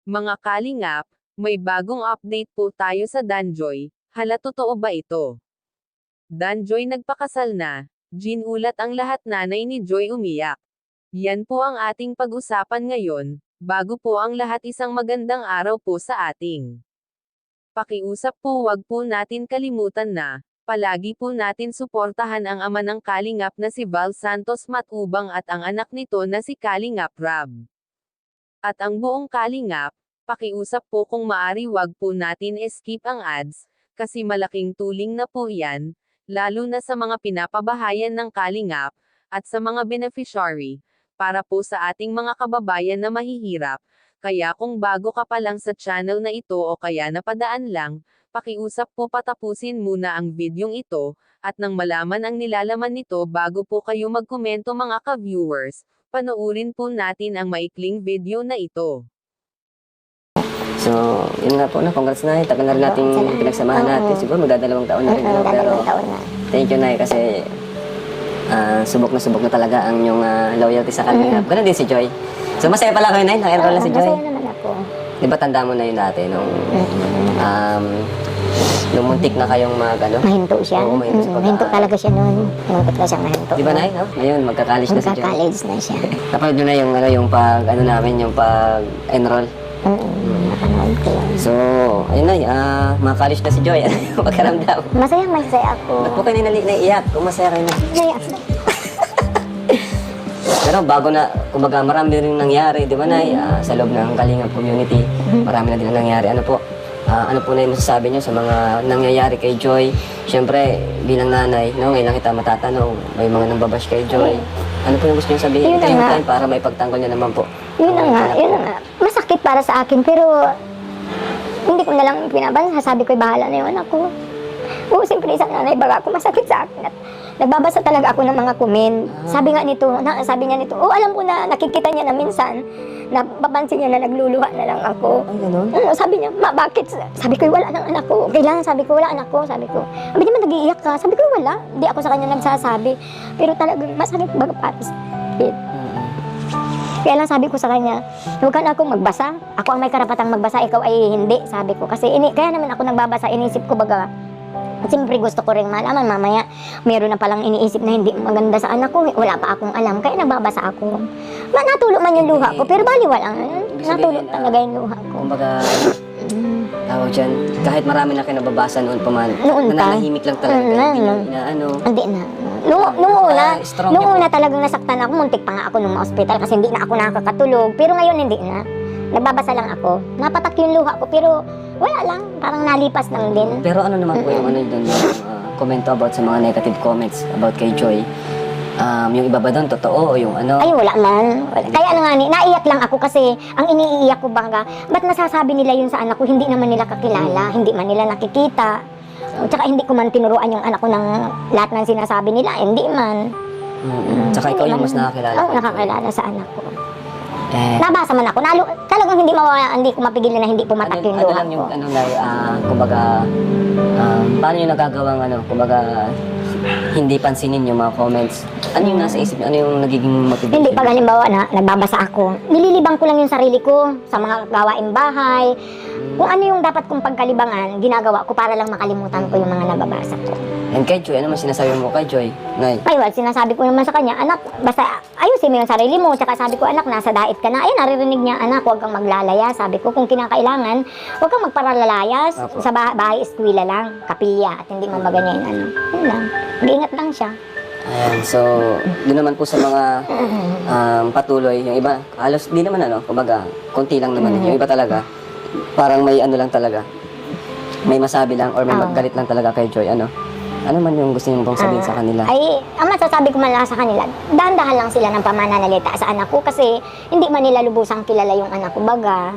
Mga kalingap, may bagong update po tayo sa Danjoy. Hala, totoo ba ito? Danjoy nagpakasal na. Ginulat ang lahat, nanay ni Joy umiyak. Yan po ang ating pag-usapan ngayon. Bago po ang lahat, isang magandang araw po sa ating pakiusap po, wag po natin kalimutan na palagi po natin suportahan ang ama ng kalingap na si Val Santos Matubang at ang anak nito na si Kalingap Rab. At ang buong kalingap, pakiusap po kung maari wag po natin skip ang ads, kasi malaking tuling na po yan, lalo na sa mga pinapabahayan ng kalingap, at sa mga beneficiary, para po sa ating mga kababayan na mahihirap. Kaya kung bago ka pa lang sa channel na ito o kaya napadaan lang, pakiusap po patapusin muna ang videong ito, at nang malaman ang nilalaman nito bago po kayo magkomento mga ka-viewers, panoorin po natin ang maikling video na ito. So, yun nga po na, congrats na, tagal na rin natin pinagsamahan natin. Siguro magdadalawang taon na rin. Pero, thank you na kasi subok na talaga ang yung loyalty sa Kalingap. Ganun din si Joy. So, masaya pala kayo na yun, naka-enroll na si Joy. Masaya naman ako. Di ba tanda mo na yun dati, nung muntik na kayong Mahinto siya. Oo, mahinto siya. Mahinto talaga siya noon. Malungkot ka siyang mahinto. Di ba na yun? Ngayon, magka-college na si Joy. Magka-college na siya. Napanood nyo na yung namin, yung pag-enroll. Napanood ko yun. So, ayun na, mga-college na si Joy. Ano yung pagkaramdam? Masaya ako. Ba't po kayo naiiyak? Kung masaya kayo na. Masaya. Pero bago na, kumbaga marami rin nangyari, di ba Nay? Sa loob ng Kalingap community, marami na din nangyari. Ano po na yung masasabi nyo sa mga nangyayari kay Joy? Siyempre, bilang nanay, ngayon lang kita matatanong, may mga nambabash kay Joy. Ano po yung gusto nyo sabihin? Yun na Ito yung nga. time para may pagtanggol nyo naman po. Yun na nga. Masakit para sa akin, pero hindi ko na lang pinabansa. Sabi ko, bahala na yun ako. Oo, siyempre isang nanay, baga ako masakit sa akin. At nagbabasa talaga ako ng mga comment. Sabi niya nito, alam ko na nakikita niya na minsan, napapansin niya na nagluluha na lang ako. Ay, ganun? Sabi niya, bakit? Sabi ko, wala ng anak ko. Kailangan, sabi ko, wala anak ko. Sabi ko, sabi niya, nag-iiyak ka. Sabi ko, wala. Hindi ako sa kanya nagsasabi. Pero talagang masakit baga para sa akin. Kaya lang sabi ko sa kanya, huwag ka na akong magbasa. Ako ang may karapatang magbasa, ikaw ay hindi. Sabi ko, kasi kaya naman ako nagbabasa, inisip ko baga, at siyempre gusto ko rin malaman, mamaya meron na palang iniisip na hindi maganda sa anak ko, wala pa akong alam, kaya nagbabasa ako. Natulo man yung luha ko, pero baliwala. Natulo talaga yung luha ko. Kumbaga, tawag dyan, kahit marami na kayo nababasa noon pa man, Noon pa. nananahimik lang talaga. Hindi na. Nung una talagang nasaktan ako, muntik pa nga ako nung ma-hospital kasi hindi na ako nakakatulog. Pero ngayon hindi na. Nagbabasa lang ako. Napatak yung luha ko, pero wala lang. Parang nalipas lang din. Pero ano naman po yung doon, komento about sa mga negative comments about kay Joy? Yung iba ba doon, totoo o yung ano? Ay, wala man. Kaya nga naiyak lang ako kasi ang iniiyak ko bangga, ba't nasasabi nila yun sa anak ko, hindi naman nila kakilala, hindi man nila nakikita. Tsaka hindi ko man tinuruan yung anak ko ng lahat ng sinasabi nila, hindi man. Tsaka ikaw yung mas nakakilala. Oo, nakakilala sa anak ko. Nabasa man ako, talagang hindi ko mapigilan na hindi pumatak yung luha lang ko. yung kumbaga, paano yung nagagawang kumbaga, hindi pansinin yung mga comments? Ano yung nasa isip niyo? Ano yung nagiging motivation? Hindi, pag halimbawa na nagbabasa ako, nililibang ko lang yung sarili ko sa mga gawaing bahay. Kung ano yung dapat kong pagkalibangan, ginagawa ko para lang makalimutan ko yung mga nababasa ko. And kay Joy, ano man sinasabi mo kay Joy? Nay? Ay, well, sinasabi ko naman sa kanya, anak, basta ayusin mo yung sarili mo. Tsaka sabi ko, anak, nasa diet ka na. Ayun, naririnig niya, anak, huwag kang maglalaya. Sabi ko, kung kinakailangan, huwag kang magparalayas. Apo. Sa bahay, eskwela lang, kapilya, at hindi mo maganyan, Yun lang. Mag-ingat lang siya. Ayan, so, doon naman po sa mga patuloy, yung iba, halos di naman kumbaga, konti lang naman. Yung iba talaga, parang may lang talaga, may masabi lang or may maggalit lang talaga kay Joy, ano man yung gusto niyo pong sabihin sa kanila? Ay, ang masasabi ko man lang sa kanila, dahan-dahan lang sila ng pamananalita sa anak ko kasi hindi man nila lubusang kilala yung anak ko baga.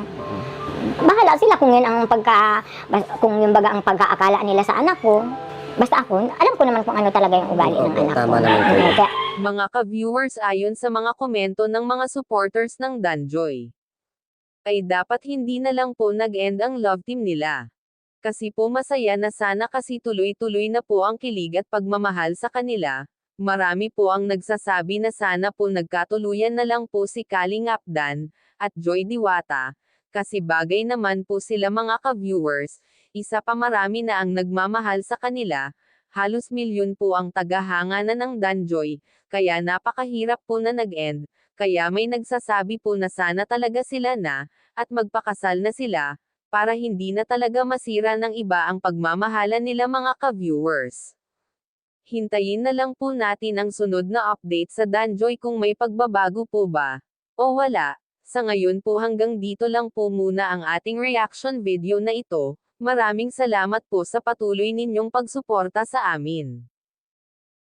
Bahala sila kung yun ang ang pagkaakala nila sa anak ko. Basta ako, alam ko naman kung ano talaga yung ugali ng anak ko. Tama naman po. Kaya, Mga ka-viewers, ayon sa mga komento ng mga supporters ng Danjoy, ay dapat hindi na lang po nag-end ang love team nila. Kasi po masaya na sana kasi tuloy-tuloy na po ang kilig at pagmamahal sa kanila. Marami po ang nagsasabi na sana po nagkatuluyan na lang po si Kalingap Dan at Joy Diwata. Kasi bagay naman po sila mga ka-viewers, isa pa marami na ang nagmamahal sa kanila, halos milyon po ang tagahanganan ng Danjoy, kaya napakahirap po na nag-end, kaya may nagsasabi po na sana talaga sila na, at magpakasal na sila, para hindi na talaga masira ng iba ang pagmamahalan nila mga ka-viewers. Hintayin na lang po natin ang sunod na update sa Danjoy kung may pagbabago po ba, o wala. Sa ngayon po hanggang dito lang po muna ang ating reaction video na ito, maraming salamat po sa patuloy ninyong pagsuporta sa amin.